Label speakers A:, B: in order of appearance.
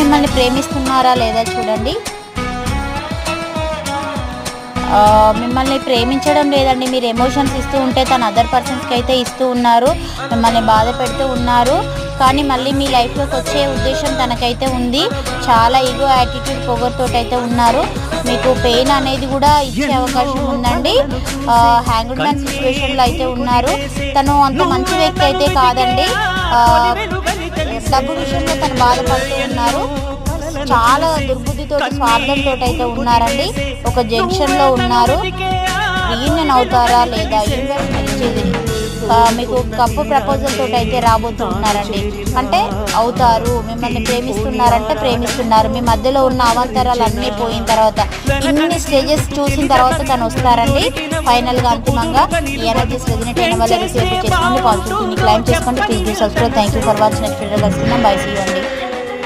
A: మిమ్మల్ని ప్రేమిస్తున్నారా లేదా చూడండి. మిమ్మల్ని ప్రేమించడం లేదండి, మీరు ఎమోషన్స్ ఇస్తూ ఉంటే తను అదర్ పర్సన్స్కి అయితే ఇస్తూ ఉన్నారు, మిమ్మల్ని బాధ పెడుతూ ఉన్నారు. కానీ మళ్ళీ మీ లైఫ్లోకి వచ్చే ఉద్దేశం తనకైతే ఉంది. చాలా ఈగో యాటిట్యూడ్ పొగర్తోటి అయితే ఉన్నారు. మీకు పెయిన్ అనేది కూడా ఇచ్చే అవకాశం ఉందండి. హ్యాంగ్డ్ మ్యాన్ సిచ్యువేషన్లో అయితే ఉన్నారు. తను అంత మంచి వ్యక్తి అయితే కాదండి. డబ్బు విషయంలో తను బాధపడుతూ ఉన్నారు. చాలా దుర్బుద్ధితో స్వార్థంతో అయితే ఉన్నారండి. ఒక జంక్షన్లో ఉన్నారు. రీయూనియన్ అవుతారా లేదా, యూనివర్స్ ఇచ్చేది మీకు కప్పు ప్రపోజల్ తోటి అయితే రాబోతున్నారండి. అంటే అవుతారు, మిమ్మల్ని ప్రేమిస్తున్నారంటే ప్రేమిస్తున్నారు. మీ మధ్యలో ఉన్న అవాంతరాలు అన్నీ పోయిన తర్వాత, ఇన్ని స్టేజెస్ చూసిన తర్వాత తను వస్తారండి. ఫైనల్గా అంతిమంగా ఈ ఎనర్జీస్ రెజినేట్ అయిన వాళ్ళని సేవ్ చేసుకోండి. పాజిటివిటీని క్లైమ్ చేసుకోండి. Please do subscribe. Thank you for watching. Next video కలుసుకుందాం. బై, సీ యూ అండి.